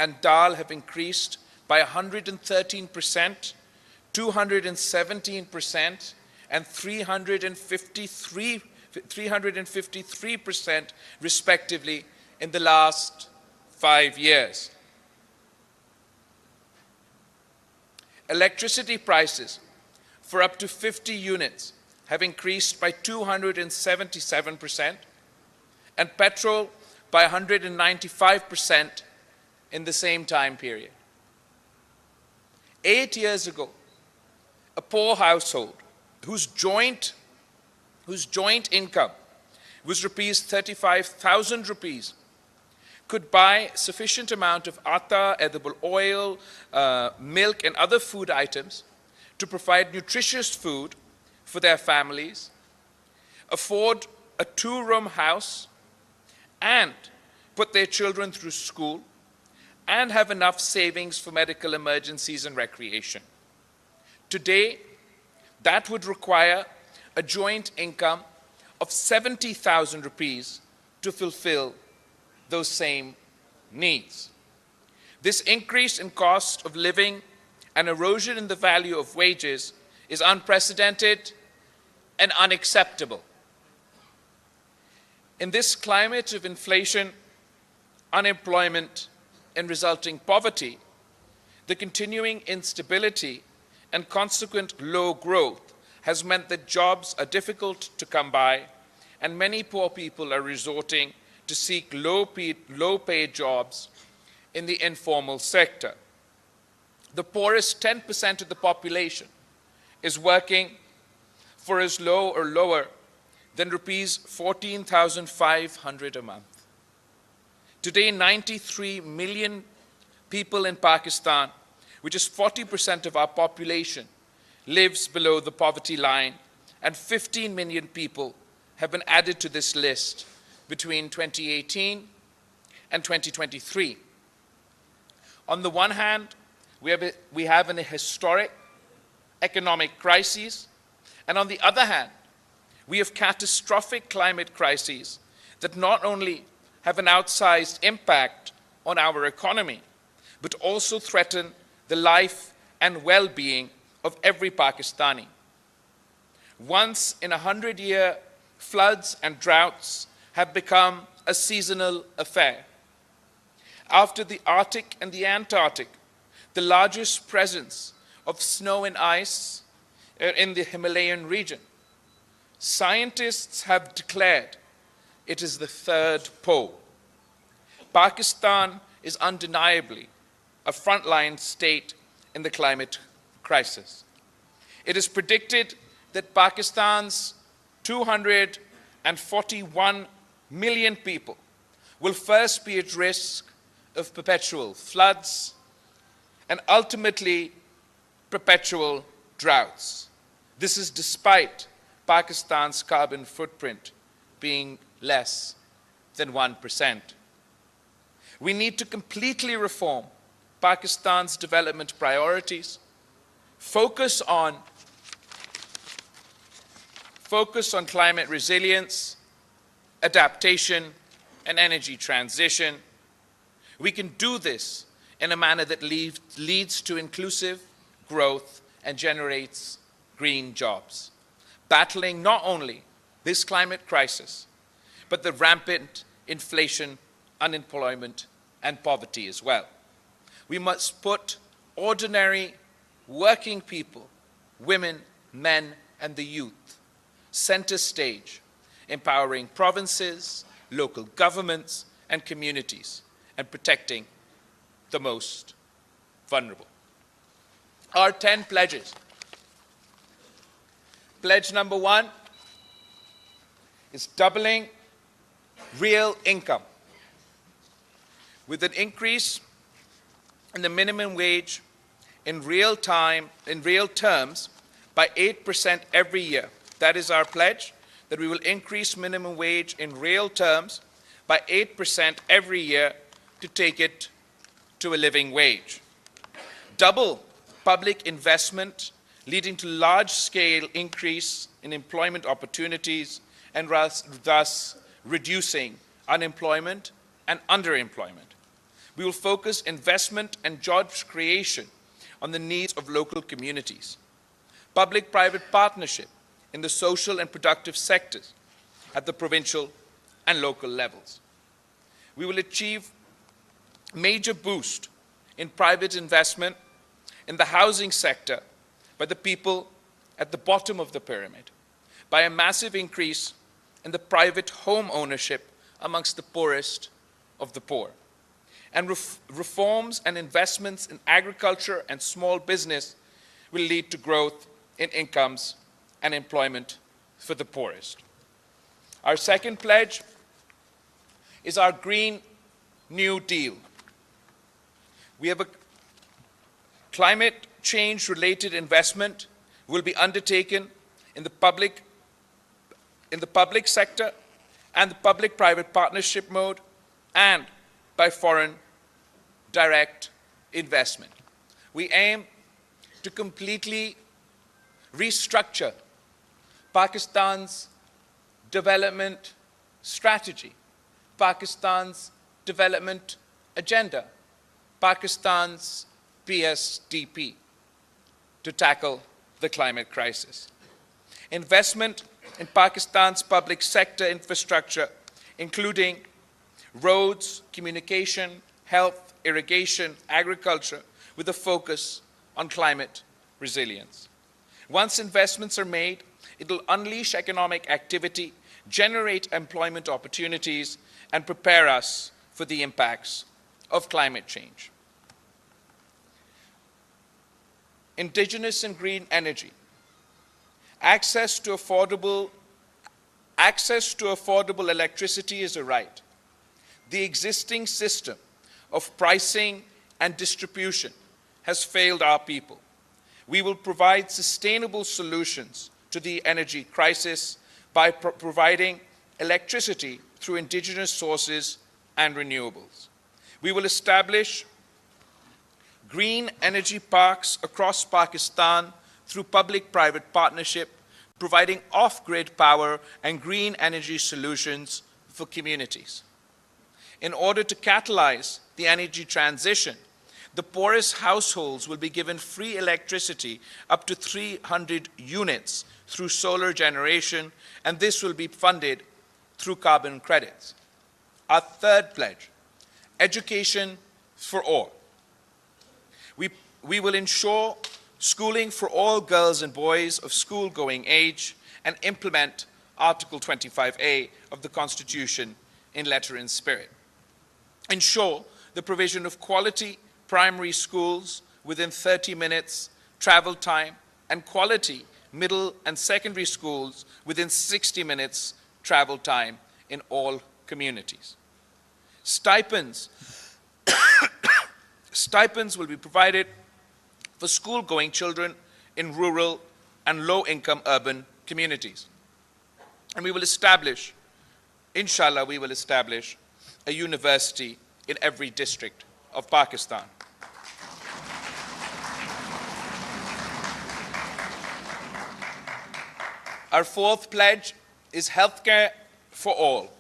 and dal have increased by 113%, 217%, and 353% respectively in the last 5 years. Electricity prices for up to 50 units have increased by 277%, and petrol by 195% in the same time period. 8 years ago, a poor household whose joint income was ₹35,000 could buy sufficient amount of atta, edible oil, milk, and other food items to provide nutritious food for their families, afford a 2-room house, and put their children through school, and have enough savings for medical emergencies and recreation. Today, that would require a joint income of ₹70,000 to fulfill those same needs. This increase in cost of living and erosion in the value of wages is unprecedented and unacceptable. In this climate of inflation, unemployment, and resulting poverty, the continuing instability and consequent low growth has meant that jobs are difficult to come by, and many poor people are resorting to seek low-paid jobs in the informal sector. The poorest 10% of the population is working for as low or lower than ₹14,500 a month. Today, 93 million people in Pakistan, which is 40% of our population, lives below the poverty line, and 15 million people have been added to this list between 2018 and 2023. On the one hand, we have a historic economic crisis, and on the other hand, we have catastrophic climate crises that not only have an outsized impact on our economy, but also threaten the life and well-being of every Pakistani. Once in 100-year floods and droughts have become a seasonal affair. After the Arctic and the Antarctic, the largest presence of snow and ice in the Himalayan region, scientists have declared it is the third pole. Pakistan is undeniably a frontline state in the climate crisis. It is predicted that Pakistan's 241 million people will first be at risk of perpetual floods and ultimately perpetual droughts. This is despite Pakistan's carbon footprint being less than 1%. We need to completely reform Pakistan's development priorities, focus on climate resilience, adaptation, and energy transition. We can do this in a manner that leads to inclusive growth and generates green jobs, battling not only this climate crisis, but the rampant inflation, unemployment, and poverty as well. We must put ordinary working people, women, men, and the youth, center stage, empowering provinces, local governments, and communities, and protecting the most vulnerable. Our 10 pledges. Pledge number 1 is doubling real income, with an increase in the minimum wage in real terms by 8% every year. That is our pledge, that we will increase minimum wage in real terms by 8% every year to take it to a living wage. Double public investment, leading to large-scale increase in employment opportunities and thus reducing unemployment and underemployment. We will focus investment and jobs creation on the needs of local communities. Public-private partnership in the social and productive sectors at the provincial and local levels. We will achieve major boost in private investment in the housing sector by the people at the bottom of the pyramid, by a massive increase in the private home ownership amongst the poorest of the poor. And reforms and investments in agriculture and small business will lead to growth in incomes and employment for the poorest. Our second pledge is our Green New Deal. We have a climate change-related investment will be undertaken in the public sector and the public-private partnership mode and by foreign direct investment. We aim to completely restructure Pakistan's development strategy, Pakistan's development agenda, Pakistan's PSDP, to tackle the climate crisis. Investment in Pakistan's public sector infrastructure, including roads, communication, health, irrigation, agriculture, with a focus on climate resilience. Once investments are made, it will unleash economic activity, generate employment opportunities, and prepare us for the impacts of climate change. Indigenous and green energy. Access to affordable electricity is a right. The existing system of pricing and distribution has failed our people. We will provide sustainable solutions to the energy crisis by providing electricity through indigenous sources and renewables. We will establish green energy parks across Pakistan through public-private partnership, providing off-grid power and green energy solutions for communities. In order to catalyze the energy transition, the poorest households will be given free electricity up to 300 units through solar generation, and this will be funded through carbon credits. Our third pledge, education for all. We will ensure schooling for all girls and boys of school-going age and implement Article 25A of the Constitution in letter and spirit. Ensure the provision of quality primary schools within 30 minutes travel time and quality middle and secondary schools within 60 minutes travel time in all communities. Stipends will be provided for school-going children in rural and low-income urban communities. And we will establish, inshallah, we will establish a university in every district of Pakistan. Our fourth pledge is healthcare for all.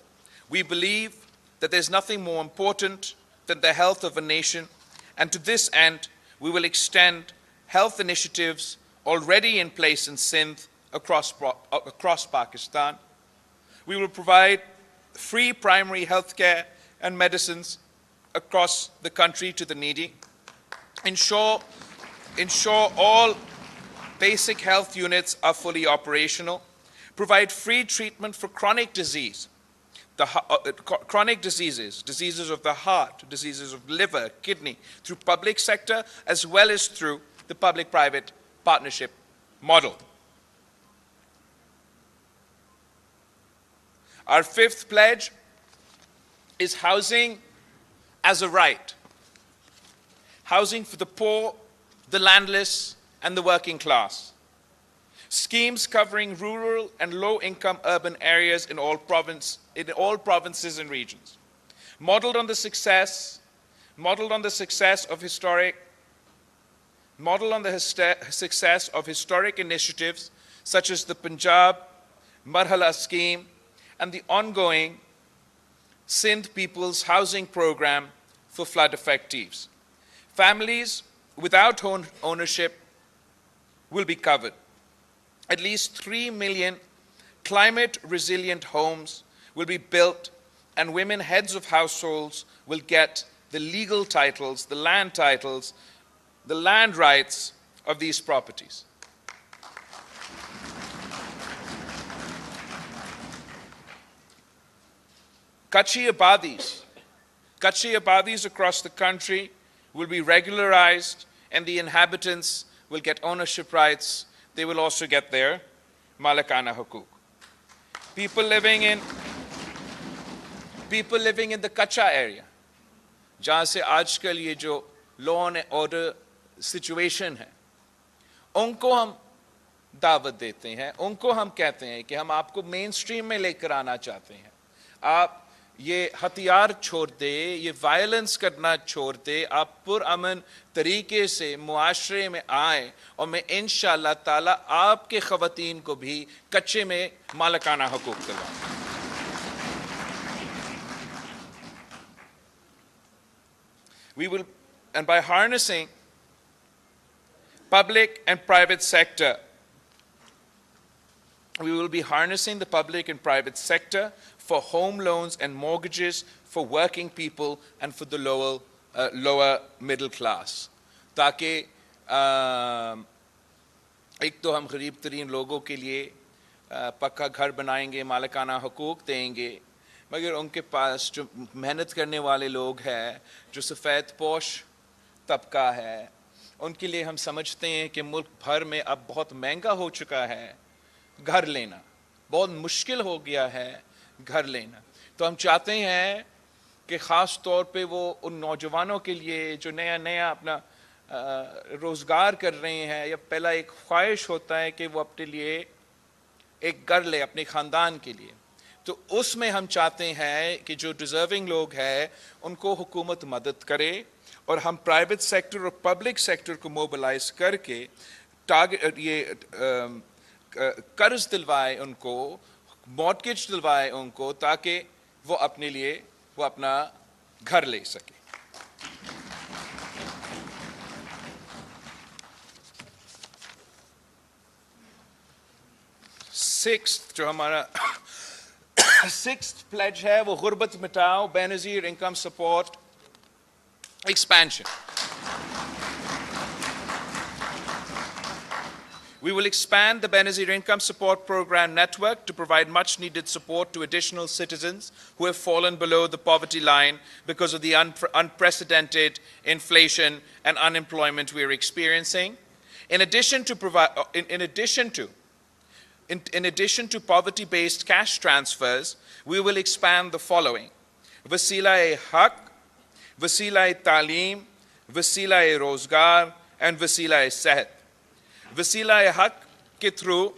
We believe that there's nothing more important than the health of a nation, and to this end, we will extend health initiatives already in place in Sindh across Pakistan. We will provide free primary healthcare and medicines across the country to the needy. Ensure all basic health units are fully operational. Provide free treatment for chronic disease. Chronic diseases of the heart, diseases of liver, kidney, through public sector as well as through the public-private partnership model. Our fifth pledge is housing as a right. Housing for the poor, the landless, and the working class. Schemes covering rural and low-income urban areas in all provinces and regions. Modeled on the success of historic initiatives such as the Punjab Marhala scheme and the ongoing Sindh People's Housing Program for flood effectives. Families without ownership will be covered. At least 3 million climate-resilient homes will be built, and women heads of households will get the legal titles, the land rights of these properties. Kachi abadis across the country will be regularized, and the inhabitants will get ownership rights. They will also get their malakana hukuk. People living in the kacha area, जहाँ से आजकल ये जो law and order situation है, उनको हम दावत देते हैं, उनको हम कहते हैं कि हम आपको मेन स्ट्रीम में लेकर आना चाहते हैं. आप ये हथियार छोड़ दे, ये वायलेंस करना छोड़ दे, आप पुरअमन तरीके से मुआशरे में आए, और मैं इंशाअल्लाह ताला आपके ख़वातीन को भी कच्चे में मालिकाना हुकूक दिलाऊंगा. We will, and by harnessing public and private sector, we will be harnessing the public and private sector for home loans and mortgages for working people and for the lower middle class. ताकि एक तो हम गरीब तरीन लोगों के लिए पक्का घर बनाएंगे, मालिकाना हुकूक देंगे, मगर उनके पास जो मेहनत करने वाले लोग हैं, जो सफ़ेद पोश तबका है, उनके लिए हम समझते हैं कि मुल्क भर में अब बहुत महंगा हो चुका है घर लेना, बहुत मुश्किल हो गया है घर लेना. तो हम चाहते हैं कि ख़ास तौर पे वो उन नौजवानों के लिए जो नया अपना रोज़गार कर रहे हैं, या पहला एक ख्वाहिश होता है कि वो अपने लिए एक घर ले अपने ख़ानदान के लिए, तो उसमें हम चाहते हैं कि जो डिज़र्विंग लोग हैं उनको हुकूमत मदद करे, और हम प्राइवेट सेक्टर और पब्लिक सेक्टर को मोबिलाइज करके टारगेट ये कर्ज दिलवाए उनको, मॉर्टगेज दिलवाए उनको, ताकि वो अपने लिए वो अपना घर ले सके. सिक्स्थ जो हमारा सिक्स्थ प्लेज है वो गुर्बत मिटाओ, Benazir income support expansion. We will expand the Benazir Income Support Program network to provide much needed support to additional citizens who have fallen below the poverty line because of the unprecedented inflation and unemployment we are experiencing. In addition to poverty-based cash transfers, we will expand the following: Wasila-e-Haq, Wasila-e-Taaleem, Wasila-e-Rozgar, and Wasila-e-Sehat. Wasila-e-Haq ke through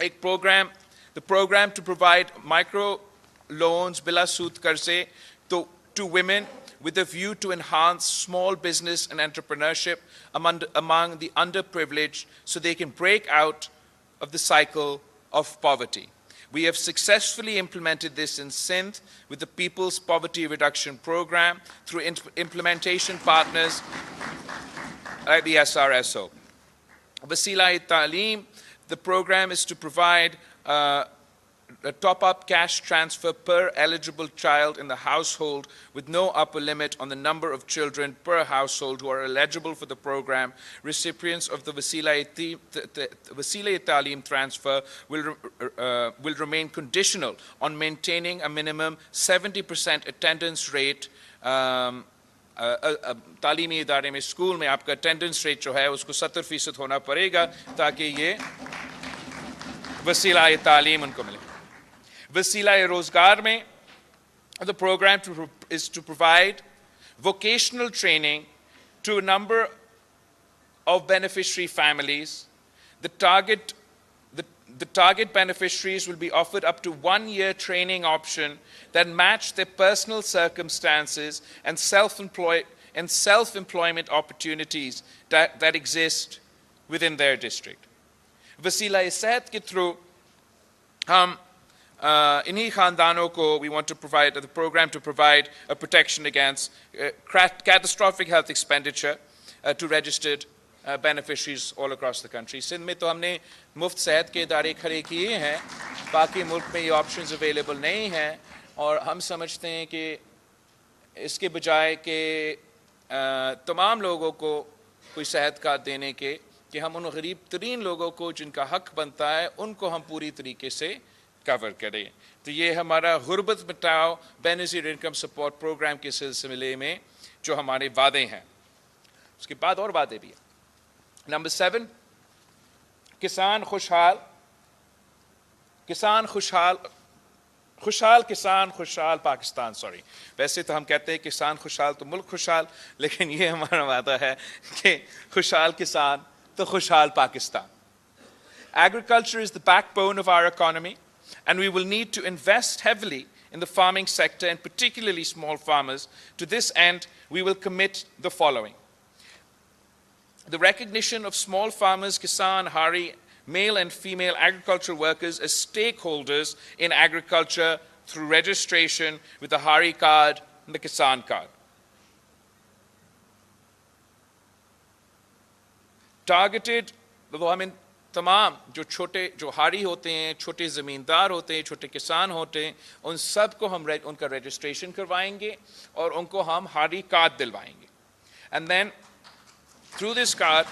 a program, the program to provide micro loans bila sood karze to women with a view to enhance small business and entrepreneurship among the underprivileged so they can break out of the cycle of poverty. We have successfully implemented this in Sindh with the People's Poverty Reduction Program through implementation partners like the SRSO. Wasila-e-Taaleem, the program is to provide a top-up cash transfer per eligible child in the household with no upper limit on the number of children per household who are eligible for the program. Recipients of the Wasila-e-Taaleem transfer will remain conditional on maintaining a minimum 70% attendance rate. तालीमी इदारे में school में आपका attendance rate जो है उसको 70% होना पड़ेगा ताकि ये वसीला-ए-तालीम उनको मिले. वसीला-ए-रोज़गार में the program is to provide vocational training to a number of beneficiary families. The target beneficiaries will be offered up to 1-year training option that match their personal circumstances and self-employment opportunities that exist within their district. Wasila-e-Sehat ke through हम इन्हीं खानदानों को we want to provide the program to provide a protection against catastrophic health expenditure to registered beneficiaries all across the country. Sindh में तो हमने मुफ्त सेहत के इदारे खड़े किए हैं, बाकी मुल्क में ये ऑप्शंस अवेलेबल नहीं हैं, और हम समझते हैं कि इसके बजाय कि तमाम लोगों को कोई सेहत कार्ड देने के, कि हम उन गरीब तरीन लोगों को जिनका हक बनता है उनको हम पूरी तरीके से कवर करें. तो ये हमारा गुर्बत मिटाओ बेनज़ीर इनकम सपोर्ट प्रोग्राम के सिलसिले में जो हमारे वादे हैं. उसके बाद और वादे भी हैं. नंबर 7, किसान खुशहाल, किसान खुशहाल, खुशहाल किसान खुशहाल पाकिस्तान. सॉरी, वैसे तो हम कहते हैं किसान खुशहाल तो मुल्क खुशहाल, लेकिन ये हमारा वादा है कि खुशहाल किसान तो खुशहाल Pakistan. Agriculture is the backbone of our economy, and we will need to invest heavily in the farming sector, and particularly small farmers. To this end, we will commit the following: the recognition of small farmers, Kisan, Hari, male and female agricultural workers as stakeholders in agriculture through registration with the Hari card and the Kisan card. Targeted, तो हमें तमाम जो हारी होते हैं, छोटे ज़मींदार होते हैं, छोटे किसान होते हैं, उन सब को हम उनका रजिस्ट्रेशन करवाएंगे और उनको हम हारी card दिलवाएंगे. And then through this card,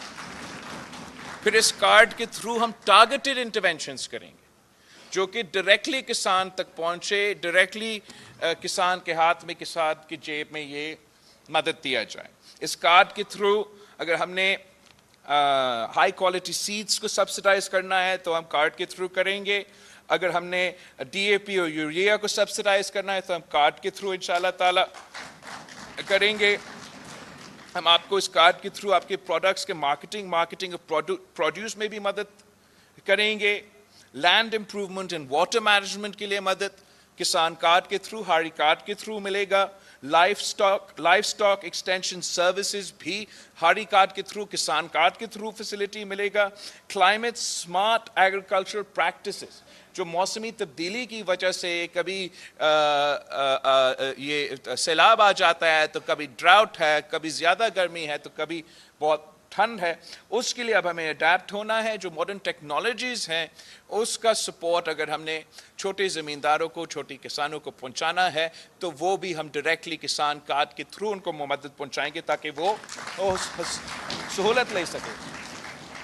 फिर इस कार्ड के थ्रू हम टारगेटेड इंटरवेंशंस करेंगे जो कि डायरेक्टली किसान तक पहुंचे, डायरेक्टली किसान के हाथ में, किसान की जेब में ये मदद दिया जाए. इस कार्ड के थ्रू अगर हमने हाई क्वालिटी सीड्स को सब्सिडाइज करना है तो हम कार्ड के थ्रू करेंगे. अगर हमने DAP और यूरिया को सब्सिडाइज करना है तो हम कार्ड के थ्रू इंशाल्लाह ताला करेंगे. हम आपको इस कार्ड के थ्रू आपके प्रोडक्ट्स के मार्केटिंग और प्रोड्यूस में भी मदद करेंगे. Land improvement and water management के लिए मदद किसान कार्ड के थ्रू, हारी कार्ड के थ्रू मिलेगा. लाइफ स्टॉक एक्सटेंशन सर्विसेज भी हारी कार्ड के थ्रू, किसान कार्ड के थ्रू फैसिलिटी मिलेगा. क्लाइमेट स्मार्ट एग्रीकल्चरल प्रैक्टिसेस, जो मौसमी तब्दीली की वजह से कभी ये सैलाब आ जाता है, तो कभी ड्राउट है, कभी ज़्यादा गर्मी है, तो कभी बहुत ठंड है, उसके लिए अब हमें अडेप्ट होना है. जो मॉडर्न टेक्नोलॉजीज़ हैं उसका सपोर्ट अगर हमने छोटे ज़मींदारों को, छोटे किसानों को पहुंचाना है तो वो भी हम डायरेक्टली किसान कार्ड के थ्रू उनको मदद पहुंचाएंगे ताकि वो सहूलत ले सके.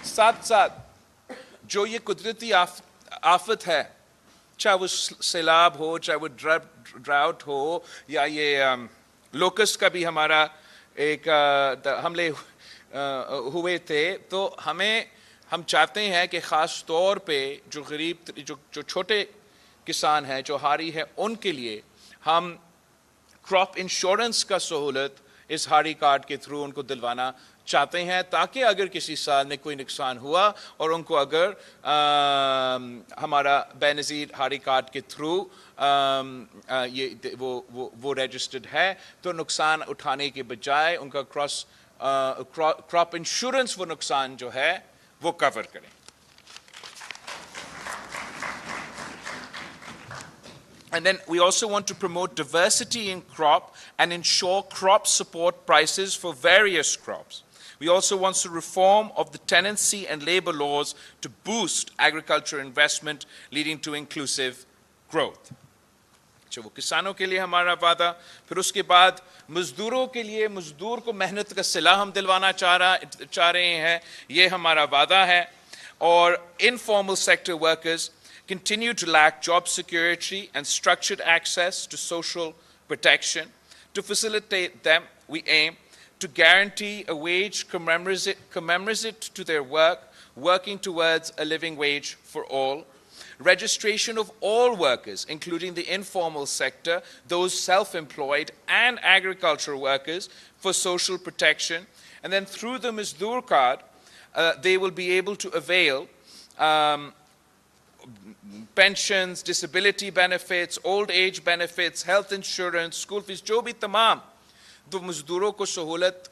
साथ साथ जो ये कुदरती आफत है, चाहे वो सैलाब हो, चाहे वो ड्राउट हो, या ये लोकस्ट का भी हमारा एक हमले हुए थे, तो हम चाहते हैं कि ख़ास तौर पे जो गरीब जो छोटे किसान हैं, जो हारी है, उनके लिए हम क्रॉप इंश्योरेंस का सहूलत इस हारी कार्ड के थ्रू उनको दिलवाना चाहते हैं, ताकि अगर किसी साल में कोई नुकसान हुआ और उनको अगर हमारा बेनज़ीर हारी कार्ड के थ्रू ये वो रजिस्टर्ड है, तो नुकसान उठाने के बजाय उनका क्रॉप इंश्योरेंस वो नुकसान जो है वो कवर करें. And then we also want to promote diversity in crop and ensure crop support prices for various crops. We also want to reform of the tenancy and labor laws to boost agriculture investment, leading to inclusive growth. वो किसानों के लिए हमारा वादा. फिर उसके बाद मजदूरों के लिए, मजदूर को मेहनत का सिला हम दिलवाना चाह रहे हैं, ये हमारा वादा है. और informal sector workers continue to lack job security and structured access to social protection. To facilitate them, we aim to guarantee a wage commemorative to their work, working towards a living wage for all. Registration of all workers, including the informal sector, those self-employed and agricultural workers, for social protection. And then through the Mazdoor card, they will be able to avail pensions, disability benefits, old age benefits, health insurance, school fees, जो भी तमाम तो मजदूरों को सहूलत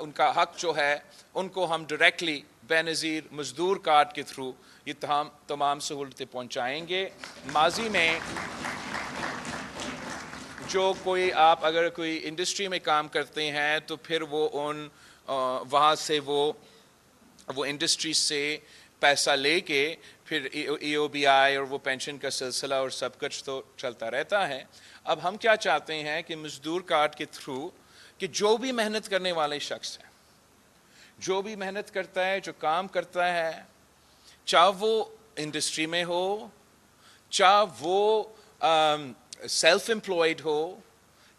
उनका हक जो है उनको हम डायरेक्टली बेनज़ीर मज़दूर कार्ड के थ्रू ये तमाम सहूलतें पहुँचाएँगे। माजी में जो कोई आप अगर कोई इंडस्ट्री में काम करते हैं तो फिर वो वहाँ से वो इंडस्ट्री से पैसा लेके फिर EOBI और वो पेंशन का सिलसिला और सब कुछ तो चलता रहता है। अब हम क्या चाहते हैं कि मज़दूर कार्ड के थ्रू कि जो भी मेहनत करने वाले शख्स हैं, जो भी मेहनत करता है, जो काम करता है, चाहे वो इंडस्ट्री में हो, चाहे वो सेल्फ एम्प्लॉयड हो,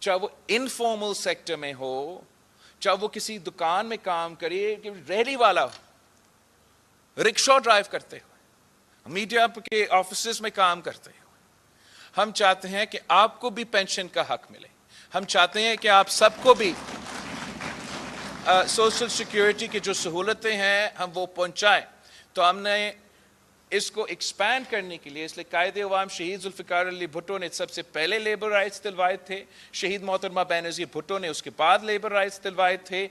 चाहे वो इनफॉर्मल सेक्टर में हो, चाहे वो किसी दुकान में काम करे, रेहड़ी वाला हो, रिक्शा ड्राइव करते हुए, मीडिया के ऑफिसेस में काम करते हुए, हम चाहते हैं कि आपको भी पेंशन का हक मिले। हम चाहते हैं कि आप सबको भी सोशल सिक्योरिटी की जो सहूलतें हैं हम वो पहुंचाएं। तो हमने इसको एक्सपैंड करने के लिए इसलिए कायदे अवाम शहीद ज़ुल्फ़िकार अली भुट्टो ने सबसे पहले लेबर राइट्स दिलवाए थे, शहीद मोहतरमा बेनज़ीर भुट्टो ने उसके बाद लेबर राइट्स दिलवाए थे।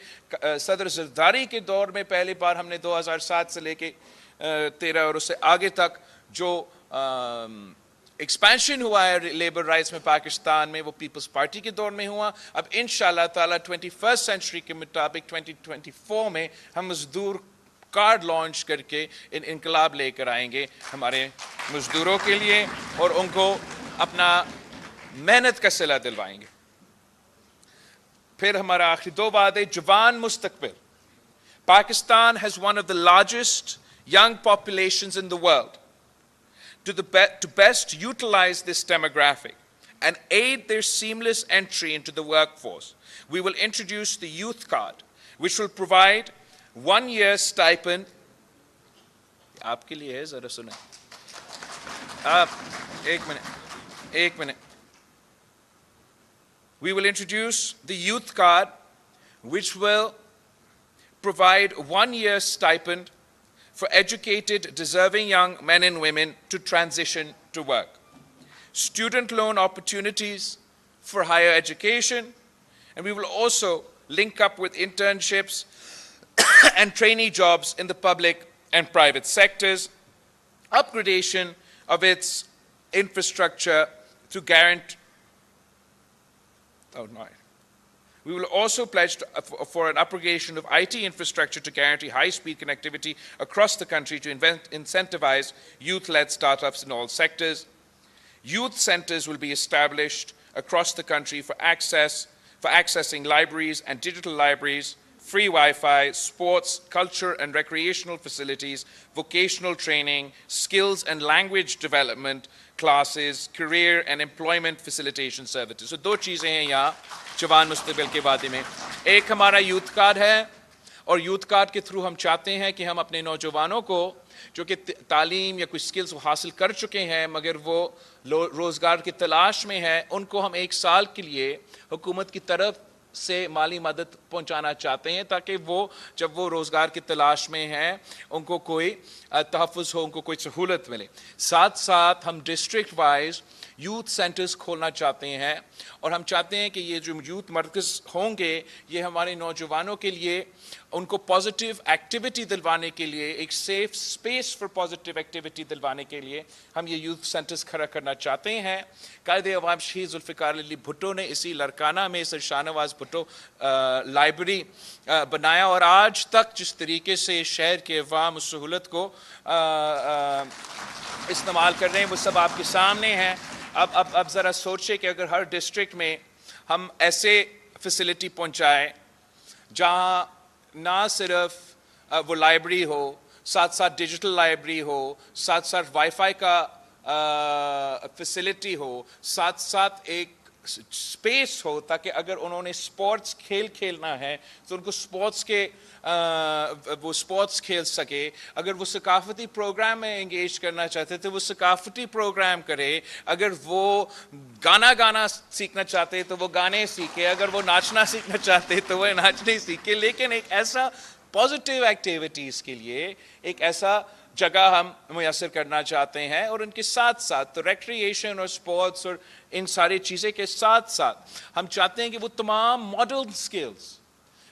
सदर ज़रदारी के दौर में पहली बार हमने 2007 से लेके 13 और उससे आगे तक जो एक्सपेंशन हुआ है लेबर राइट्स में पाकिस्तान में वो पीपल्स पार्टी के दौर में हुआ। अब इंशाअल्लाह ताला 21st सेंचुरी के मुताबिक 2024 में हम मज़दूर कार्ड लॉन्च करके इनकलाब लेकर आएंगे हमारे मज़दूरों के लिए और उनको अपना मेहनत का सिला दिलवाएंगे। फिर हमारा आखिरी दो वादे, जवान मुस्तकबिल। Pakistan has one of the largest young populations in the world. To best utilize this demographic and aid their seamless entry into the workforce, we will introduce the Youth Card, which will provide 1 year stipend. आपके लिए है, जरा सुने आप, एक minute. We will introduce the Youth Card, which will provide 1 year stipend for educated, deserving young men and women to transition to work. Student loan opportunities for higher education, and we will also link up with internships and trainee jobs in the public and private sectors, upgradation of its infrastructure to guarantee. Oh, no. We will also pledge for an upgradation of IT infrastructure to guarantee high-speed connectivity across the country to incentivize youth-led startups in all sectors. Youth centers will be established across the country for accessing libraries and digital libraries, free Wi-Fi, sports, culture and recreational facilities, vocational training, skills and language development classes, career and employment facilitation services. So दो चीज़ें हैं यहाँ जवान मुस्तकबिल के वादे में. एक हमारा यूथ कार्ड है और यूथ कार्ड के थ्रू हम चाहते हैं कि हम अपने नौजवानों को जो कि तालीम या कोई स्किल्स हासिल कर चुके हैं मगर वो रोज़गार की तलाश में है, उनको हम 1 साल के लिए हुकूमत की तरफ से माली मदद पहुंचाना चाहते हैं ताकि वो जब वो रोज़गार की तलाश में हैं उनको कोई तहफ़्फ़ुज़ हो, उनको कोई सहूलत मिले. साथ साथ हम डिस्ट्रिक्ट वाइज यूथ सेंटर्स खोलना चाहते हैं और हम चाहते हैं कि ये जो यूथ मरकज़ होंगे ये हमारे नौजवानों के लिए उनको पॉजिटिव एक्टिविटी दिलवाने के लिए, एक safe space for positive activity दिलवाने के लिए हम ये यूथ सेंटर्स खड़ा करना चाहते हैं. कायदे अवाम शहीद ज़ुल्फ़िकार अली भुट्टो ने इसी लड़काना में सर शाहनवाज़ भुट्टो लाइब्रेरी बनाया और आज तक जिस तरीके से शहर के अवाम उस सहूलत को इस्तेमाल कर रहे हैं वो सब आपके सामने हैं. अब ज़रा सोचिए कि अगर हर डिस्ट्रिक्ट में हम ऐसे फैसिलिटी पहुंचाएं जहां ना सिर्फ वो लाइब्रेरी हो, साथ साथ डिजिटल लाइब्रेरी हो, साथ साथ वाईफाई का फैसिलिटी हो, साथ साथ एक स्पेस हो ताकि अगर उन्होंने स्पोर्ट्स खेलना है तो उनको स्पोर्ट्स के वो स्पोर्ट्स खेल सके. अगर वो सकाफती प्रोग्राम में एंगेज करना चाहते तो वो सकाफती प्रोग्राम करे. अगर वो गाना सीखना चाहते तो वो गाने सीखे. अगर वो नाचना सीखना चाहते तो वो नाचने सीखे. लेकिन एक ऐसा पॉजिटिव एक्टिविटीज़ के लिए एक ऐसा जगह हम मुयसर करना चाहते हैं और उनके साथ साथ तो रिक्रिएशन और स्पोर्ट्स और इन सारी चीज़ें के साथ साथ हम चाहते हैं कि वो तमाम मॉडर्न स्किल्स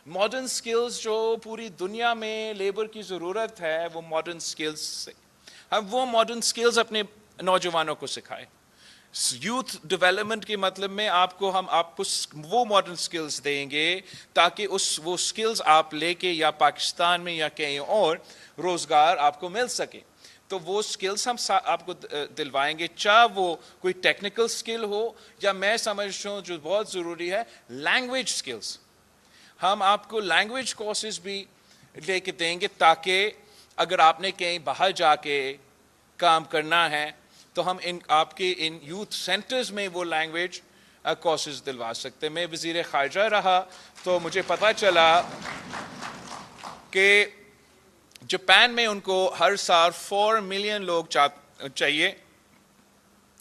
मॉडर्न स्किल्स जो पूरी दुनिया में लेबर की ज़रूरत है वो मॉडर्न स्किल्स से, हम वो मॉडर्न स्किल्स अपने नौजवानों को सिखाएं। यूथ डेवलपमेंट के मतलब में हम आपको वो मॉडर्न स्किल्स देंगे ताकि वो स्किल्स आप लेके या पाकिस्तान में या कहीं और रोज़गार आपको मिल सके। तो वो स्किल्स हम आपको दिलवाएंगे, चाहे वो कोई टेक्निकल स्किल हो या मैं समझता हूँ जो बहुत ज़रूरी है लैंग्वेज स्किल्स। हम आपको लैंग्वेज कोर्सेज भी लेके देंगे ताकि अगर आपने कहीं बाहर जाके काम करना है तो हम आपके इन यूथ सेंटर्स में वो लैंग्वेज कोर्सेज दिलवा सकते हैं। मैं वज़ीर ख़ारजा रहा तो मुझे पता चला कि जापान में उनको हर साल 4 मिलियन लोग चाहिए,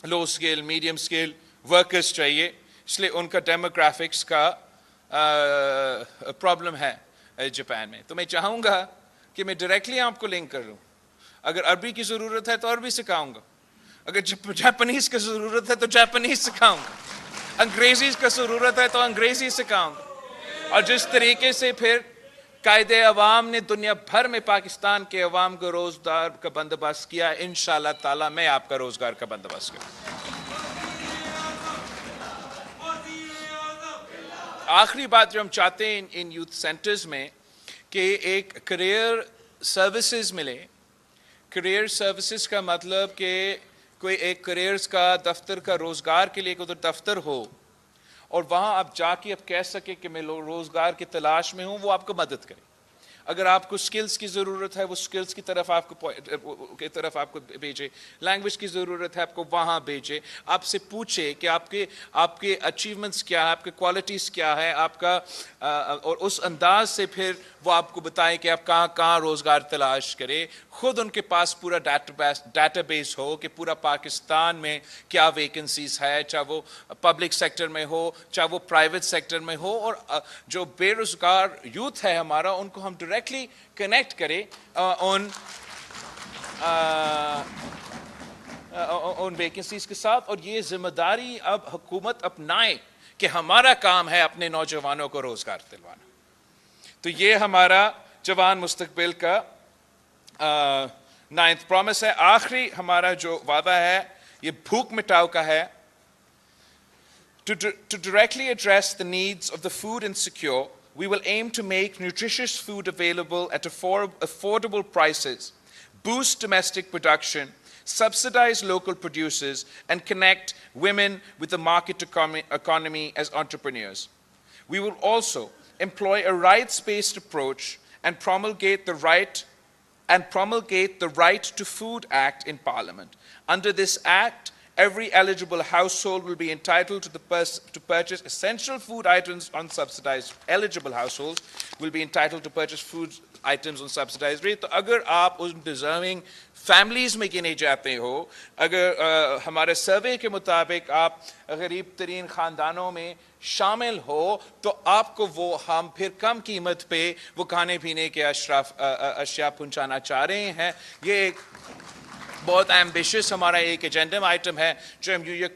लो स्किल मीडियम स्किल वर्कर्स चाहिए, इसलिए उनका डेमोग्राफिक्स का प्रॉब्लम है जापान में। तो मैं चाहूँगा कि मैं डायरेक्टली आपको लिंक कर लूँ। अगर अरबी की ज़रूरत है तो अरबी सिखाऊंगा, अगर जापानीज़ की ज़रूरत है तो जापानीज़ सिखाऊंगा, अंग्रेज़ी की ज़रूरत है तो अंग्रेज़ी सिखाऊंगा। और जिस तरीके से फिर कायदे अवाम ने दुनिया भर में पाकिस्तान के अवाम को रोज़गार का बंदोबस्त किया, इंशाअल्लाह ताला मैं आपका रोज़गार का बंदोबस्त करूँ। आखिरी बात जो हम चाहते हैं इन यूथ सेंटर्स में कि एक करियर सर्विसेज मिले। करियर सर्विसेज का मतलब कि कोई एक करियर्स का दफ्तर का रोज़गार के लिए उधर दफ्तर हो और वहाँ आप जाके आप कह सके कि मैं रोज़गार की तलाश में हूँ, वो आपको मदद करे। अगर आपको स्किल्स की ज़रूरत है वो स्किल्स की तरफ आपको भेजे, लैंग्वेज की ज़रूरत है आपको वहाँ भेजे, आपसे पूछे कि आपके अचीवमेंट्स क्या है, आपके क्वालिटीज़ क्या है आपका, और उस अंदाज से फिर वो आपको बताएं कि आप कहाँ रोज़गार तलाश करें। ख़ुद उनके पास पूरा डाटाबेस हो कि पूरा पाकिस्तान में क्या वैकेंसीज है, चाहे वो पब्लिक सेक्टर में हो चाहे वो प्राइवेट सेक्टर में हो, और जो बेरोज़गार यूथ है हमारा उनको हम डायरेक्टली कनेक्ट करें उन वैकेंसीज के साथ। और ये जिम्मेदारी अब हुकूमत अपनाए कि हमारा काम है अपने नौजवानों को रोज़गार दिलवाना। तो ये हमारा जवान मुस्तकबिल का 9th प्रॉमिस है। आखिरी हमारा जो वादा है ये भूख मिटाओ का है। To directly address the needs of the food insecure, we will aim to make nutritious food available at affordable prices, boost domestic production, subsidize local producers, and connect women with the market economy as entrepreneurs. We will also employ a rights-based approach and promulgate the Right to Food Act in Parliament. Under this act, every eligible household will be entitled to purchase essential food items on subsidized. Eligible households will be entitled to purchase food items on subsidized rate. तो अगर आप उन deserving families में गिने जाते हो, अगर हमारे सर्वे के मुताबिक आप गरीब तरीन ख़ानदानों में शामिल हो, तो आपको वो हम फिर कम कीमत पे वो खाने पीने के अशिया पहुँचाना चाह रहे हैं। ये एक बहुत एम्बिशियस हमारा एक एजेंडा आइटम है जो हम यूएन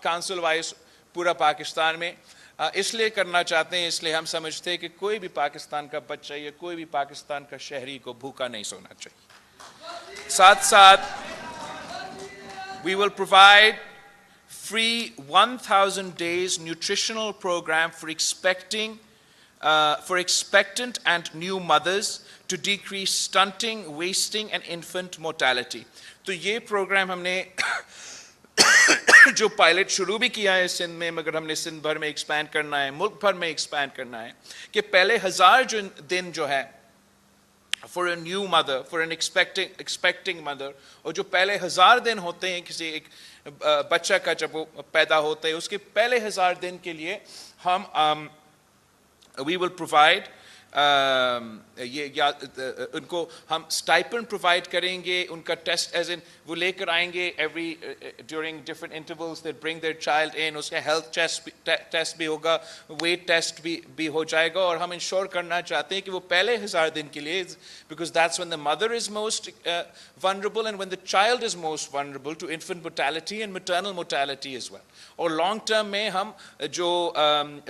काउंसिल वाइज पूरा पाकिस्तान में इसलिए करना चाहते हैं, इसलिए हम समझते हैं कि कोई भी पाकिस्तान का बच्चा या कोई भी पाकिस्तान का शहरी को भूखा नहीं सोना चाहिए। साथ साथ we will provide free 1000 days nutritional program for expectant and new mothers to decrease stunting, wasting and infant mortality. तो ये प्रोग्राम हमने जो पायलट शुरू भी किया है सिंध में, मगर हमने सिंध भर में एक्सपैंड करना है, मुल्क भर में एक्सपैंड करना है कि पहले 1000 दिन जो है for a new mother, for an expecting mother, और जो पहले 1000 दिन होते हैं किसी एक बच्चा का जब वो पैदा होता है, उसके पहले 1000 दिन के लिए हम we will provide उनको हम स्टाइपेंड प्रोवाइड करेंगे, उनका टेस्ट एज इन वो लेकर आएंगे every during different intervals, they bring their child in, उसका हेल्थ टेस्ट भी होगा, वेट टेस्ट भी हो जाएगा, और हम इंश्योर करना चाहते हैं कि वो पहले 1000 दिन के लिए, because that's when the mother is most vulnerable and when the child is most vulnerable to infant mortality and maternal mortality as well. और लॉन्ग टर्म में हम जो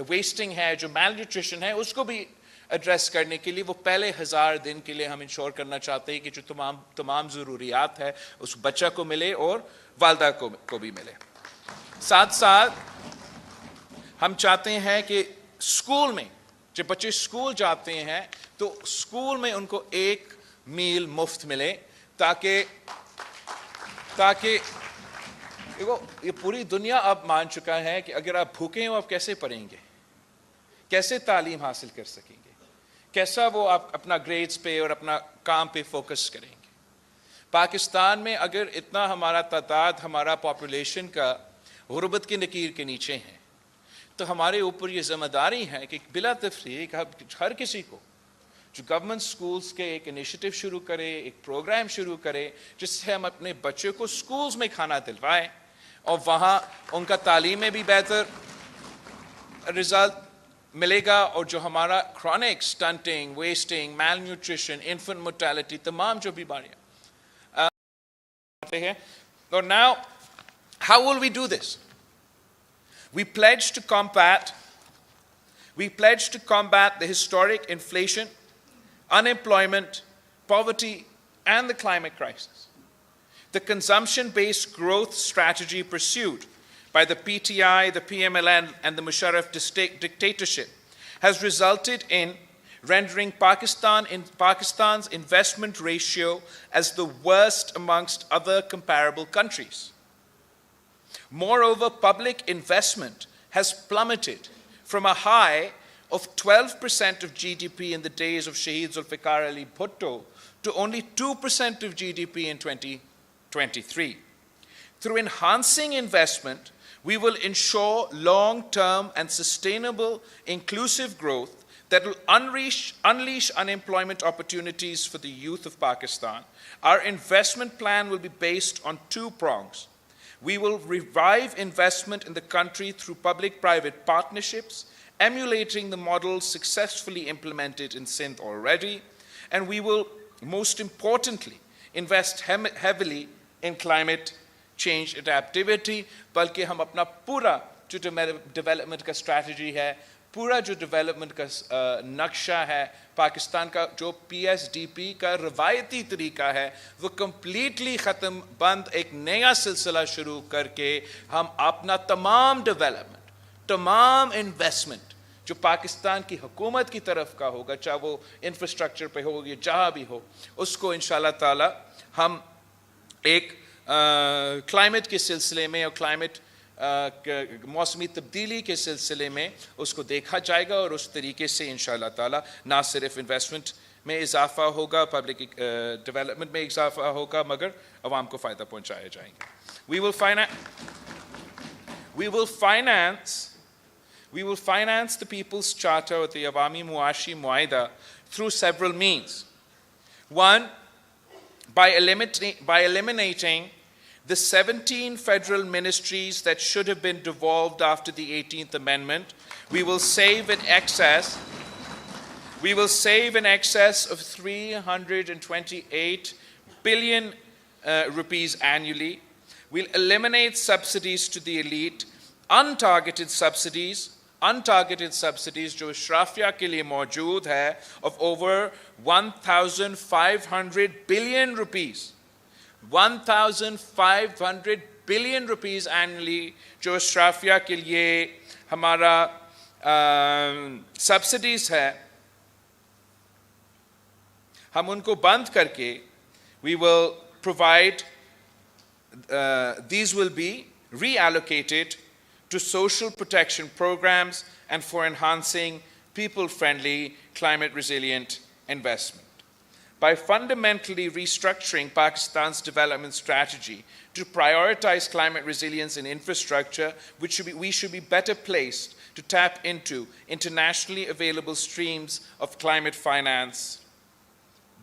वेस्टिंग है, जो मैल न्यूट्रिशन है, उसको भी एड्रेस करने के लिए वो पहले 1000 दिन के लिए हम इंश्योर करना चाहते हैं कि जो तमाम ज़रूरियात है उस बच्चा को मिले और वालदा को भी मिले। साथ साथ हम चाहते हैं कि स्कूल में जब बच्चे स्कूल जाते हैं तो स्कूल में उनको एक मील मुफ्त मिले, ताकि देखो ये पूरी दुनिया अब मान चुका है कि अगर आप भूखे हो आप कैसे पढ़ेंगे, कैसे तालीम हासिल कर सकेंगे, कैसा वो आप अपना ग्रेड्स पे और अपना काम पे फोकस करेंगे। पाकिस्तान में अगर इतना हमारा तादाद हमारा पॉपुलेशन का गुर्बत की नकीर के नीचे है तो हमारे ऊपर ये जिम्मेदारी है कि बिला तफरीक हर किसी को जो गवर्नमेंट स्कूल्स के एक इनिशिएटिव शुरू करे, एक प्रोग्राम शुरू करे जिससे हम अपने बच्चों को स्कूल्स में खाना दिलवाएं और वहाँ उनका तालीम में भी बेहतर रिजल्ट मिलेगा और जो हमारा क्रॉनिक स्टंटिंग, वेस्टिंग, मैल न्यूट्रिशन, इन्फेंट मोर्टेलिटी, तमाम जो बीमारियाँ आते हैं। और now how will we do this? We pledge to combat the historic inflation, unemployment, poverty, and the climate crisis. The consumption-based growth strategy pursued by the PTI, the PMLN, and the Musharraf dictatorship has resulted in rendering Pakistan's investment ratio as the worst amongst other comparable countries. Moreover, public investment has plummeted from a high of 12% of GDP in the days of Shaheed Zulfikar Ali Bhutto to only 2% of GDP in 2023. Through enhancing investment, we will ensure long-term and sustainable inclusive growth that will unleash unemployment opportunities for the youth of Pakistan. Our investment plan will be based on two prongs. We will revive investment in the country through public-private partnerships, emulating the model successfully implemented in Sindh already, and we will, most importantly, invest heavily in climate change adaptivity, बल्कि हम अपना पूरा जो development का strategy है, पूरा जो development का नक्शा है, पाकिस्तान का जो PSDP का रवायती तरीका है, वो completely ख़त्म बंद एक नया सिलसिला शुरू करके हम अपना तमाम development, तमाम investment जो पाकिस्तान की हुकूमत की तरफ का होगा, चाहे वो infrastructure पे हो या जहाँ भी हो, उसको इंशाल्लाह ताला हम एक क्लाइमेट के सिलसिले में और क्लाइमेट मौसमी तब्दीली के सिलसिले में उसको देखा जाएगा और उस तरीके से इंशाअल्लाह ताला ना सिर्फ इन्वेस्टमेंट में इजाफा होगा, पब्लिक डेवलपमेंट में इजाफा होगा, मगर अवाम को फ़ायदा पहुँचाया जाएंगे। We will finance the People's Charter or the Awami Muashi Muaida through several means. One, by eliminating the 17 federal ministries that should have been devolved after the 18th Amendment, we will save in excess of 328 billion rupees annually. We'll eliminate subsidies to the elite, untargeted subsidies जो शराफिया के लिए मौजूद है of over 1,500 billion rupees. 1,500 billion rupees annually जो शराफिया के लिए हमारा subsidies है, हम उनको बंद करके we will provide, these will be reallocated to social protection programs and for enhancing people-friendly, climate-resilient investment. By fundamentally restructuring Pakistan's development strategy to prioritize climate resilience and infrastructure, we should be better placed to tap into internationally available streams of climate finance.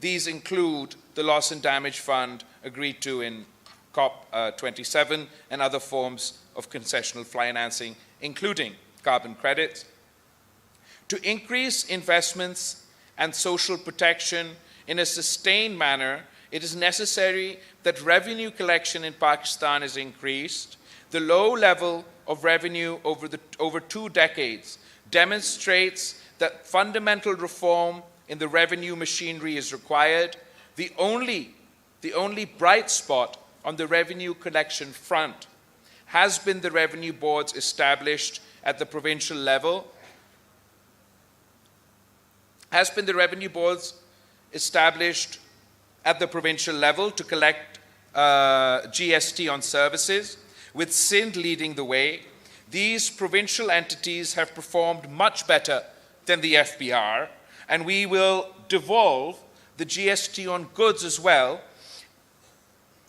These include the Loss and Damage Fund agreed to in COP27 and other forms of concessional financing, including carbon credits. To increase investments and social protection in a sustained manner, it is necessary that revenue collection in Pakistan is increased. The low level of revenue over 2 decades demonstrates that fundamental reform in the revenue machinery is required. The only bright spot on the revenue collection front has been the revenue boards established at the provincial level. To collect GST on services, with Sindh leading the way. These provincial entities have performed much better than the FBR, and we will devolve the GST on goods as well.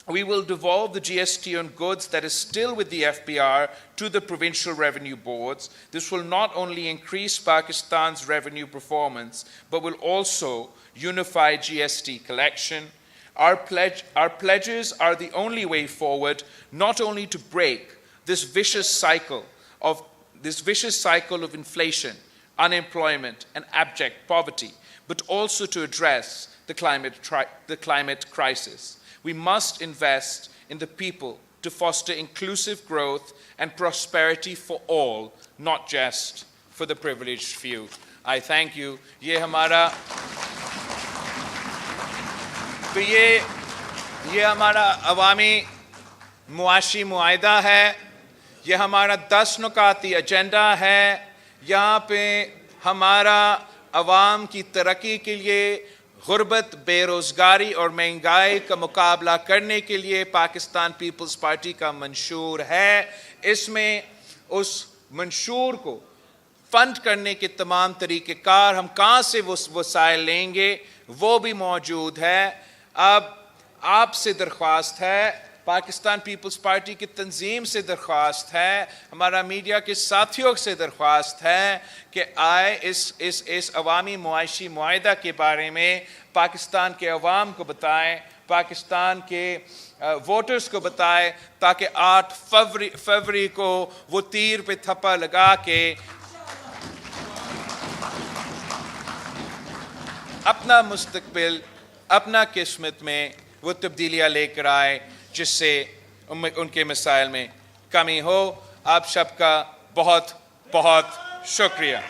We will devolve the GST on goods that is still with the FBR to the provincial revenue boards. This will not only increase Pakistan's revenue performance, but will also unify GST collection. Our pledges are the only way forward, not only to break this vicious cycle of inflation, unemployment, and abject poverty, but also to address the climate crisis. We must invest in the people to foster inclusive growth and prosperity for all, not just for the privileged few. I thank you. ये हमारा अवामी मुआशी मुआहिदा है, ये हमारा 10 नुकाती agenda है। यहाँ पे हमारा अवाम की तरक्की के लिए, गुर्बत, बेरोज़गारी और महंगाई का मुकाबला करने के लिए पाकिस्तान पीपल्स पार्टी का मंशूर है। इसमें उस मंशूर को फंड करने के तमाम तरीक़ेकार, हम कहाँ से वो वसाइल लेंगे, वो भी मौजूद है। अब आपसे दरख्वास्त है, पाकिस्तान पीपल्स पार्टी की तंजीम से दरख्वास्त है, हमारा मीडिया के साथियों से दरख्वास्त है कि आए इस अवामी मुआशी मुआहिदा के बारे में पाकिस्तान के अवाम को बताएं, पाकिस्तान के वोटर्स को बताएं, ताकि 8 फरवरी को वो तीर पे थप्पा लगा के अपना मुस्तकबिल, अपना किस्मत में वो तब्दीलियाँ लेकर आए, जिससे उनके मसाइल में कमी हो। आप सबका बहुत बहुत शुक्रिया।